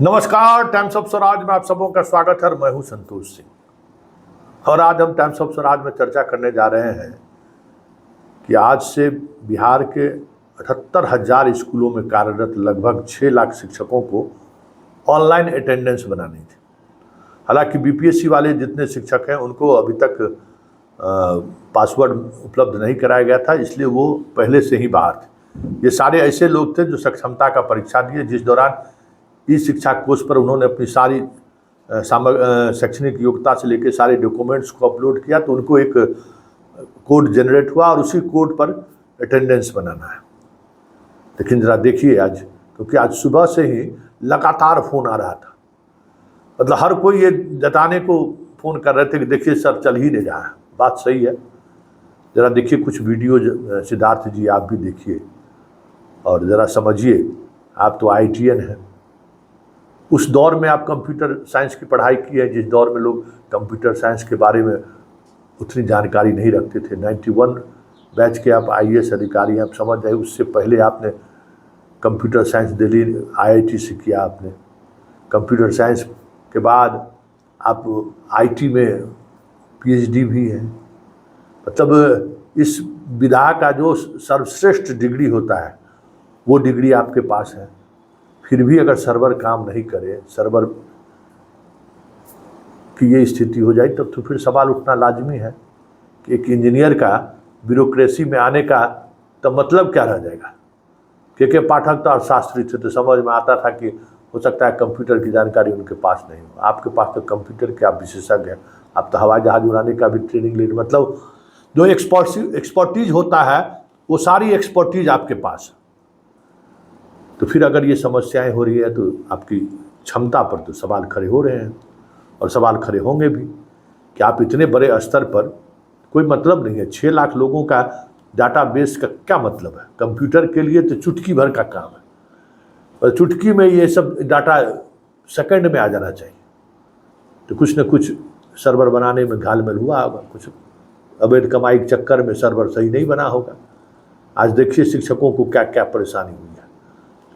नमस्कार, times of Swaraj में आप सबों का स्वागत है। मैं हूं संतोष सिंह और आज हम टाइम्स ऑफ स्वराज में चर्चा करने जा रहे हैं कि आज से बिहार के 78,000 स्कूलों में कार्यरत लगभग 6 लाख शिक्षकों को ऑनलाइन अटेंडेंस बनानी थी। हालांकि बीपीएससी वाले जितने शिक्षक हैं उनको अभी तक पासवर्ड उपलब्ध नहीं कराया गया था, इसलिए वो पहले से ही बाहर थे। ये सारे ऐसे लोग थे जो सक्षमता का परीक्षा दिए, जिस दौरान ई शिक्षा कोष पर उन्होंने अपनी सारी शैक्षणिक योग्यता से लेकर सारे डॉक्यूमेंट्स को अपलोड किया, तो उनको एक कोड जनरेट हुआ और उसी कोड पर अटेंडेंस बनाना है। लेकिन ज़रा देखिए आज, क्योंकि आज सुबह से ही लगातार फ़ोन आ रहा था, मतलब हर कोई ये जताने को फ़ोन कर रहे थे कि देखिए सर चल ही नहीं रहा है। बात सही है, ज़रा देखिए कुछ वीडियो सिद्धार्थ जी आप भी देखिए और ज़रा समझिए। आप तो IITian हैं, उस दौर में आप कंप्यूटर साइंस की पढ़ाई की है जिस दौर में लोग कंप्यूटर साइंस के बारे में उतनी जानकारी नहीं रखते थे। 91 बैच के आप IAS अधिकारी हैं, आप समझ जाए। उससे पहले आपने कंप्यूटर साइंस दिल्ली IIT से किया, आपने कंप्यूटर साइंस के बाद आप IT में PhD भी हैं। मतलब इस विधा का जो सर्वश्रेष्ठ डिग्री होता है वो डिग्री आपके पास है। फिर भी अगर सर्वर काम नहीं करे, सर्वर की ये स्थिति हो जाए तब तो फिर सवाल उठना लाजमी है कि एक इंजीनियर का ब्यूरोक्रेसी में आने का तो मतलब क्या रह जाएगा। के पाठक तो शास्त्री थे, तो समझ में आता था कि हो सकता है कंप्यूटर की जानकारी उनके पास नहीं हो। आपके पास तो कंप्यूटर के आप विशेषज्ञ हैं, आप तो हवाई जहाज उड़ाने का भी ट्रेनिंग ले, मतलब जो एक्सपर्टीज होता है वो सारी एक्सपर्टीज आपके पास है। तो फिर अगर ये समस्याएं हो रही है तो आपकी क्षमता पर तो सवाल खड़े हो रहे हैं और सवाल खड़े होंगे भी कि आप इतने बड़े स्तर पर, कोई मतलब नहीं है। 6 लाख लोगों का डाटाबेस का क्या मतलब है। कंप्यूटर के लिए तो चुटकी भर का काम है और चुटकी में ये सब डाटा सेकंड में आ जाना चाहिए। तो कुछ न कुछ सर्वर बनाने में घालमेल हुआ होगा, कुछ अवैध कमाई के चक्कर में सर्वर सही नहीं बना होगा। आज देखिए शिक्षकों को क्या क्या परेशानी हुई है।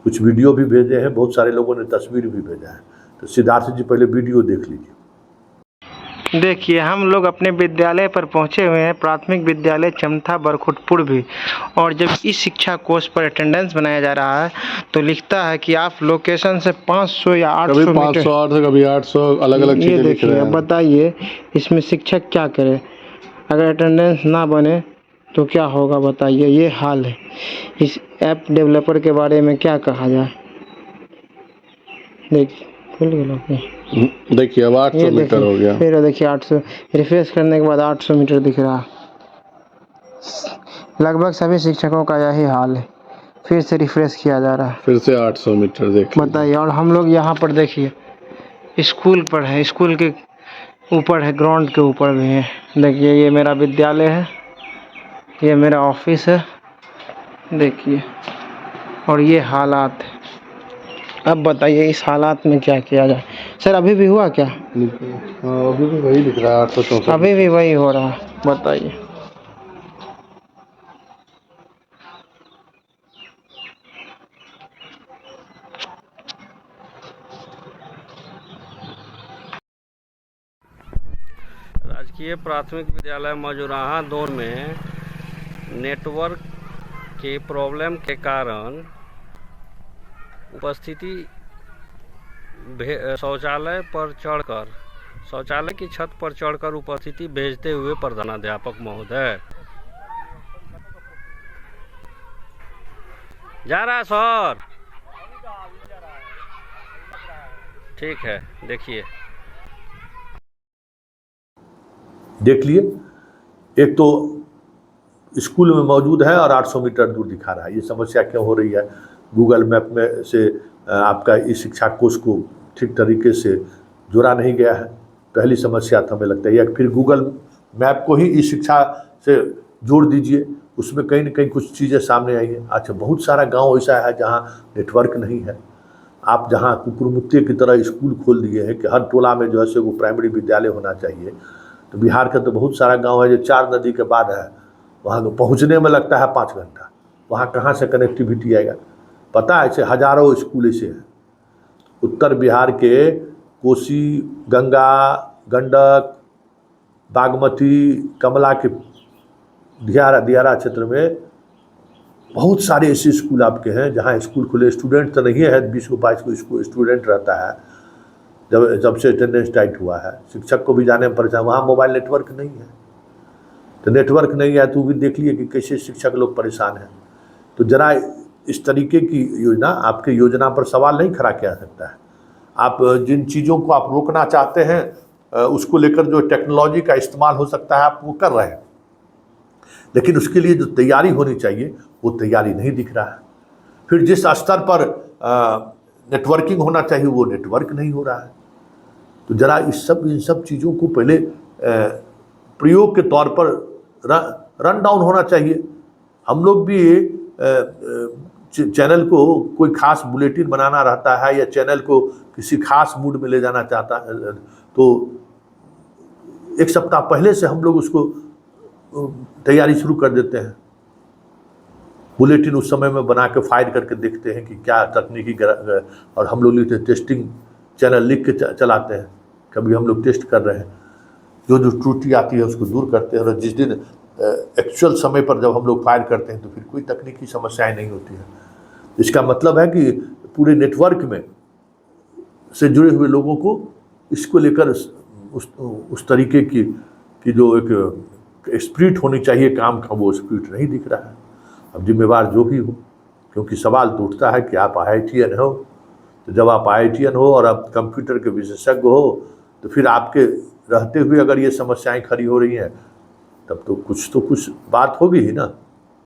कुछ वीडियो भी भेजे हैं, बहुत सारे लोगों ने तस्वीर भी भेजा है। तो सिद्धार्थ जी पहले वीडियो देख लीजिए। देखिए, हम लोग अपने विद्यालय पर पहुंचे हुए हैं, प्राथमिक विद्यालय चमथा बरखुटपुर भी। और जब इस शिक्षा कोर्स पर अटेंडेंस बनाया जा रहा है तो लिखता है कि आप लोकेशन से 500 या 800 कभी 500 से कभी 800 अलग-अलग ये चीजें लिख रहे देखिए, हैं। बताइए इसमें शिक्षक क्या करे। अगर अटेंडेंस ना बने तो क्या होगा बताइए। ये हाल है। इस ऐप डेवलपर के बारे में क्या कहा जाए। देखिए खुल गया, देखिए अब 800 मीटर हो गया। फिर देखिए 800 रिफ्रेश करने के बाद 800 मीटर दिख रहा। लगभग सभी शिक्षकों का यही हाल है। फिर से रिफ्रेश किया जा रहा है, फिर से 800 मीटर देखिए, बताइए। और हम लोग यहाँ पर देखिए स्कूल पर है, स्कूल के ऊपर है, ग्राउंड के ऊपर भी है। देखिए ये मेरा विद्यालय है, ये मेरा ऑफिस है, देखिए। और ये हालात है। अब बताइए इस हालात में क्या किया जाए। सर अभी भी हुआ क्या? अभी भी वही लिख रहा है 864। अभी भी वही हो रहा है, बताइए। राजकीय प्राथमिक विद्यालय मजुराहा 2 में नेटवर्क के प्रॉब्लम के कारण उपस्थिति शौचालय की छत पर चढ़कर उपस्थिति भेजते हुए प्रधानाध्यापक महोदय। जा रहा सर, ठीक है, देखिए देख लिए, एक तो स्कूल में मौजूद है और 800 मीटर दूर दिखा रहा है। ये समस्या क्यों हो रही है? गूगल मैप में से आपका इस शिक्षा कोष को ठीक तरीके से जोड़ा नहीं गया है, पहली समस्या तो हमें लगता है। या फिर गूगल मैप को ही इस शिक्षा से जोड़ दीजिए, उसमें कहीं ना कहीं कुछ चीज़ें सामने आई हैं। अच्छा, बहुत सारा गांव ऐसा है जहां नेटवर्क नहीं है। आप जहां कुकुरमुत्ते की तरह स्कूल खोल दिए हैं कि हर टोला में जो है से वो प्राइमरी विद्यालय होना चाहिए। तो बिहार का तो बहुत सारा गांव है जो 4 नदी के बाद है, वहाँ पहुँचने में लगता है 5 घंटा। वहाँ कहाँ से कनेक्टिविटी आएगा? पता है, ऐसे हज़ारों स्कूल ऐसे हैं। उत्तर बिहार के कोसी, गंगा, गंडक, बागमती, कमला के दियारा क्षेत्र में बहुत सारे ऐसे स्कूल आपके हैं जहाँ स्कूल खुले, स्टूडेंट तो नहीं है, 20 को 22 को स्टूडेंट रहता है। जब से अटेंडेंस टाइट हुआ है, शिक्षक को भी जाने में परेशान, वहाँ मोबाइल नेटवर्क नहीं है। तो नेटवर्क नहीं है तो भी देख लिए कि कैसे शिक्षक लोग परेशान हैं। तो जरा इस तरीके की योजना, आपके योजना पर सवाल नहीं खड़ा किया सकता है। आप जिन चीज़ों को आप रोकना चाहते हैं उसको लेकर जो टेक्नोलॉजी का इस्तेमाल हो सकता है आप वो कर रहे हैं, लेकिन उसके लिए जो तैयारी होनी चाहिए वो तैयारी नहीं दिख रहा है। फिर जिस स्तर पर नेटवर्किंग होना चाहिए वो नेटवर्क नहीं हो रहा है। तो जरा इन सब चीज़ों को पहले प्रयोग के तौर पर रन डाउन होना चाहिए। हम लोग भी चैनल को कोई खास बुलेटिन बनाना रहता है या चैनल को किसी खास मूड में ले जाना चाहता है तो एक सप्ताह पहले से हम लोग उसको तैयारी शुरू कर देते हैं। बुलेटिन उस समय में बना के फाइल करके देखते हैं कि क्या तकनीकी और हम लोग लिखते टेस्टिंग चैनल लिख के चलाते हैं। कभी हम लोग टेस्ट कर रहे हैं, जो त्रुटि आती है उसको दूर करते हैं, और जिस दिन एक्चुअल समय पर जब हम लोग फाइल करते हैं तो फिर कोई तकनीकी समस्याएं नहीं होती है। इसका मतलब है कि पूरे नेटवर्क में से जुड़े हुए लोगों को इसको लेकर उस तरीके की जो एक स्पिरिट होनी चाहिए काम का, वो स्पिरिट नहीं दिख रहा है। अब जिम्मेवार जो भी हो, क्योंकि सवाल तो उठता है कि आप IITian हो, तो जब आप IITian हो और आप कंप्यूटर के विशेषज्ञ हो तो फिर आपके रहते हुए अगर ये समस्याएं खड़ी हो रही हैं तब तो कुछ बात होगी ही ना।